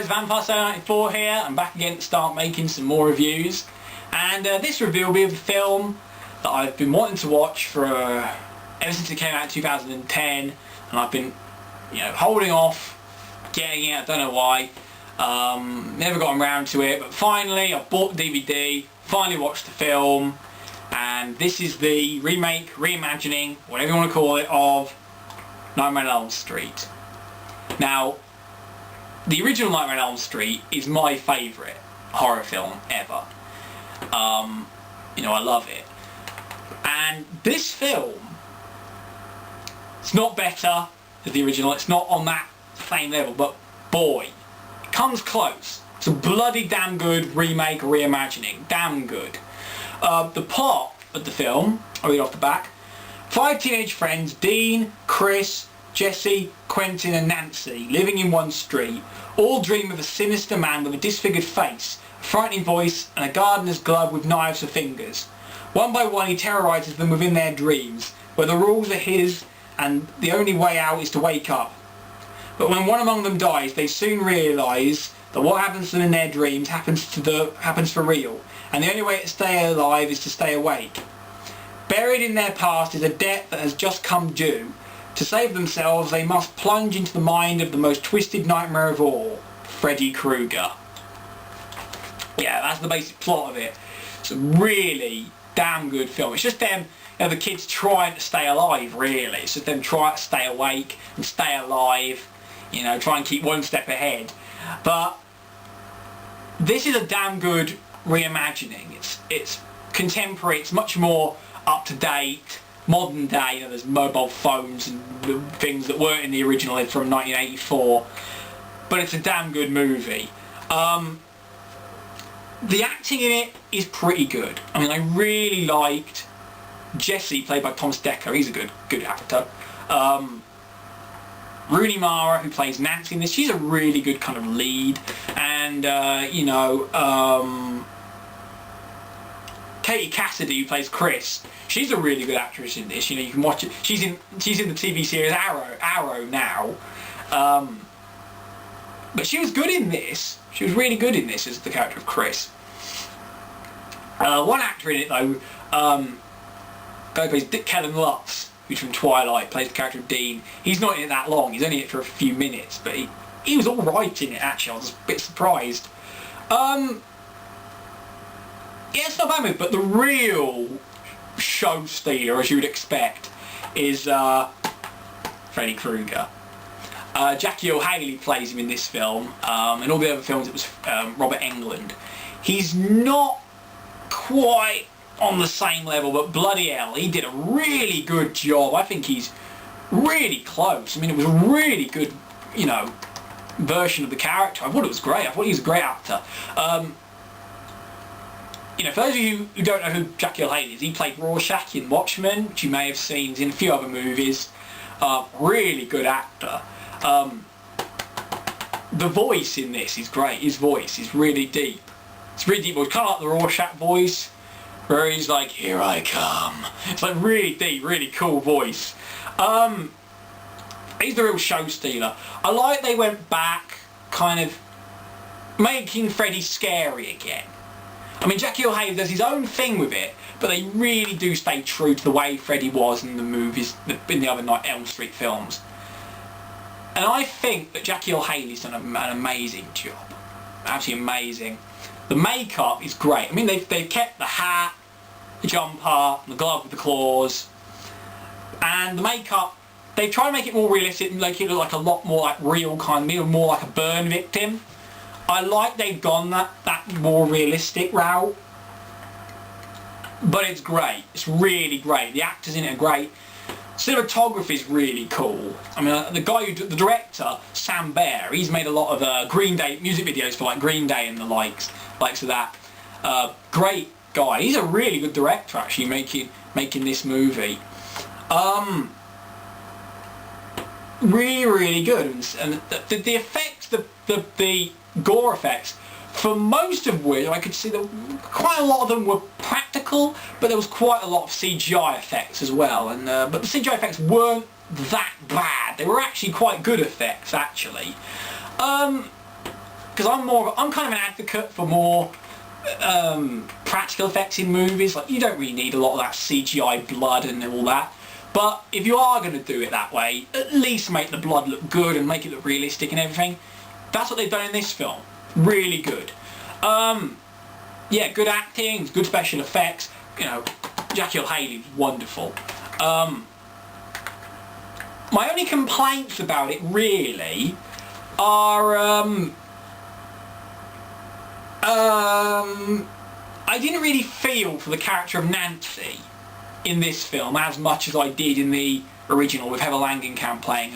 Vampire Slayer 94 here. I'm back again to start making some more reviews, and this review will be of a film that I've been wanting to watch for ever since it came out in 2010, and I've been holding off getting it. I don't know why. Never gotten around to it, but finally I bought the DVD, finally watched the film, and this is the remake, reimagining, whatever you want to call it, of Nightmare on Elm Street. Now, the original Nightmare on Elm Street is my favourite horror film ever. I love it. And this film, it's not better than the original, it's not on that same level, but boy, it comes close. It's a bloody damn good remake, reimagining, damn good. The plot of the film, I'll read off the back. 5 teenage friends, Dean, Chris, Jesse, Quentin and Nancy, living in one street, all dream of a sinister man with a disfigured face, a frightening voice and a gardener's glove with knives for fingers. One by one he terrorises them within their dreams, where the rules are his and the only way out is to wake up. But when one among them dies, they soon realise that what happens to them in their dreams happens for real, and the only way to stay alive is to stay awake. Buried in their past is a debt that has just come due. To save themselves, they must plunge into the mind of the most twisted nightmare of all, Freddy Krueger. Yeah, that's the basic plot of it. It's a really damn good film. It's just them, the kids trying to stay alive, really. It's just them trying to stay awake and stay alive, try and keep one step ahead. But this is a damn good reimagining. It's contemporary, it's much more up to date, modern day. There's mobile phones and things that weren't in the original from 1984, but it's a damn good movie. The acting in it is pretty good. I mean, I really liked Jesse, played by Thomas Dekker. He's a good actor. Rooney Mara, who plays Nancy in this, she's a really good kind of lead. And Katie Cassidy, who plays Chris, she's a really good actress in this. You can watch it. She's in the TV series Arrow now. But she was good in this. She was really good in this as the character of Chris. One actor in it though, guy who plays Dick Kellen Lutz, who's from Twilight, plays the character of Dean. He's not in it that long. He's only in it for a few minutes, but he was all right in it. Actually, I was a bit surprised. Yeah, it's not a bad movie, but the real show stealer, as you would expect, is Freddy Krueger. Jackie Earle Haley plays him in this film. In all the other films it was Robert Englund. He's not quite on the same level, but bloody hell, he did a really good job. I think he's really close. I mean, it was a really good, version of the character. I thought it was great. I thought he was a great actor. For those of you who don't know who Jackie Earle Haley is, he played Rorschach in Watchmen, which you may have seen in a few other movies. Really good actor. The voice in this is great. His voice is really deep. It's really deep. It's kind of like the Rorschach voice, where he's like, "Here I come." It's like really deep, really cool voice. He's the real show stealer. I like they went back, kind of making Freddy scary again. I mean, Jackie Earle Haley does his own thing with it, but they really do stay true to the way Freddy was in the movies, in the other Elm Street films. And I think that Jackie Earle Haley's done an amazing job. Absolutely amazing. The makeup is great. I mean, they've kept the hat, the jumper, the glove with the claws, and the makeup, they try to make it more realistic and make it look like a lot more like real, kind of more like a burn victim. I like they've gone that more realistic route, but it's great. It's really great. The actors in it are great. Cinematography is really cool. I mean, the director, Sam Baer, he's made a lot of Green Day music videos for like Green Day and the likes of that. Great guy. He's a really good director actually, making this movie. Really good, and the effects, the gore effects, for most of which I could see that quite a lot of them were practical, but there was quite a lot of CGI effects as well. And but the CGI effects weren't that bad. They were actually quite good effects, actually. because I'm kind of an advocate for more practical effects in movies. Like, you don't really need a lot of that CGI blood and all that. But if you are going to do it that way, at least make the blood look good and make it look realistic and everything. That's what they've done in this film. Really good. Yeah, good acting, good special effects. You know, Jackie Earle Haley's wonderful. My only complaints about it really are I didn't really feel for the character of Nancy in this film as much as I did in the original, with Heather Langenkamp playing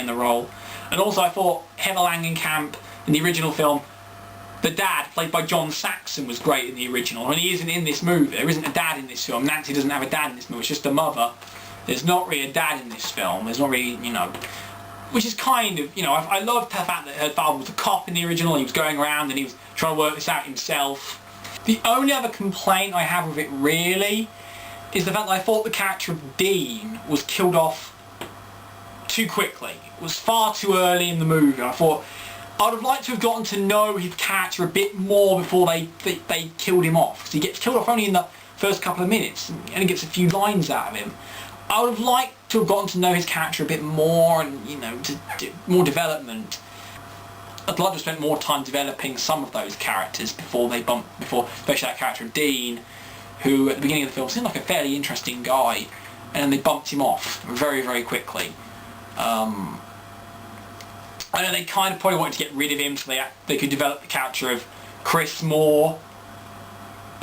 the role. And also I thought Heather Langenkamp in the original film, the dad, played by John Saxon, was great in the original. I mean, he isn't in this movie. There isn't a dad in this film. Nancy doesn't have a dad in this movie. It's just a mother. There's not really a dad in this film. There's not really, you know, which is kind of, you know, I loved the fact that her father was a cop in the original. He was going around and he was trying to work this out himself. The only other complaint I have with it really is the fact that I thought the character of Dean was killed off too quickly. It was far too early in the movie. I thought I'd have liked to have gotten to know his character a bit more before they killed him off. Because he gets killed off only in the first couple of minutes and he gets a few lines out of him. I would have liked to have gotten to know his character a bit more and, you know, more development. I'd like to have spent more time developing some of those characters before especially that character of Dean, who at the beginning of the film seemed like a fairly interesting guy, and then they bumped him off very, very quickly. I know they kind of probably wanted to get rid of him so they could develop the character of Chris more,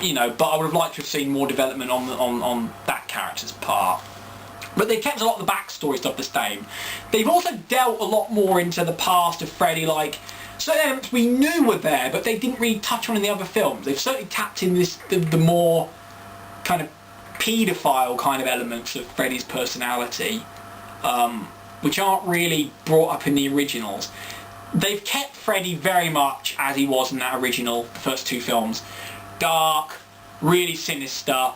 you know, but I would have liked to have seen more development on that character's part. But they've kept a lot of the backstory stuff the same. They've also dealt a lot more into the past of Freddy, like certain elements we knew were there, but they didn't really touch on in the other films. They've certainly tapped in the more kind of paedophile kind of elements of Freddy's personality, which aren't really brought up in the originals. They've kept Freddy very much as he was in that original, the first two films. Dark, really sinister.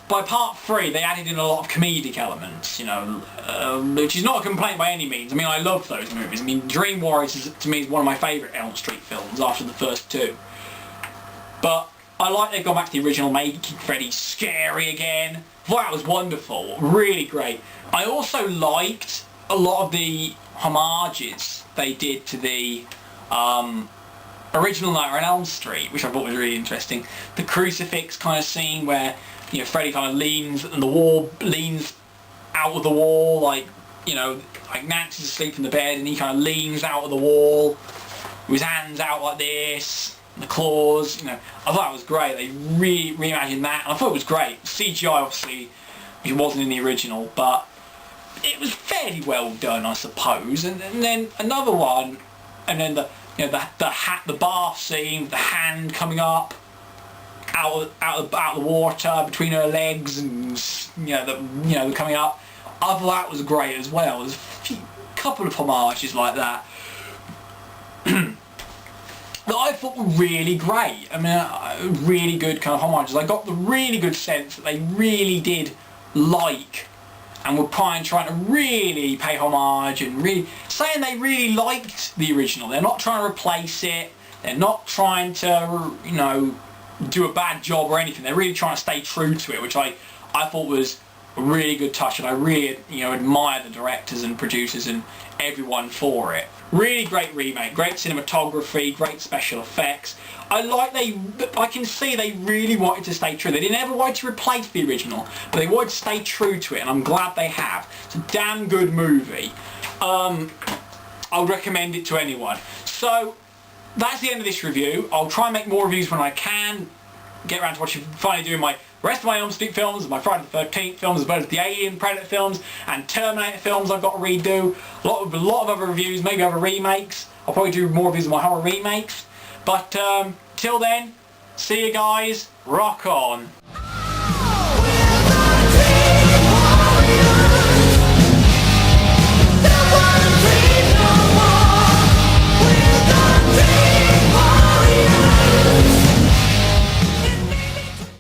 By part 3 they added in a lot of comedic elements, you know, which is not a complaint by any means. I mean, I love those movies. I mean, Dream Warriors to me is one of my favourite Elm Street films after the first two. But I like they've gone back to the original, making Freddy scary again. I thought that was wonderful, really great. I also liked a lot of the homages they did to the original Nightmare on Elm Street, which I thought was really interesting. The crucifix kind of scene where, you know, Freddy kind of leans and the wall leans out of the wall, like, you know, like Nancy's asleep in the bed and he kind of leans out of the wall with his hands out like this, and the claws, you know. I thought it was great. They reimagined that, and I thought it was great. CGI obviously, which wasn't in the original, but it was fairly well done, I suppose. And then another one, and then the bath scene, the hand coming up out of the water between her legs, and coming up. I thought that was great as well. There's a couple of homages like that that I thought were really great. I mean, really good kind of homages. I got the really good sense that they really did like and were trying to really pay homage and really saying they really liked the original. They're not trying to replace it. They're not trying to, you know, do a bad job or anything. They're really trying to stay true to it, which I thought was a really good touch, and I really, you know, admire the directors and producers and everyone for it. Really great remake, great cinematography, great special effects. I can see they really wanted to stay true. They didn't ever want to replace the original, but they wanted to stay true to it, and I'm glad they have. It's a damn good movie. I would recommend it to anyone. So that's the end of this review. I'll try and make more reviews when I can. Get around to finally doing my rest of my Elm Street films, my Friday the 13th films, as well as the Alien Predator films and Terminator films I've got to redo. A lot of other reviews, maybe other remakes. I'll probably do more reviews of my horror remakes. But till then, see you guys. Rock on.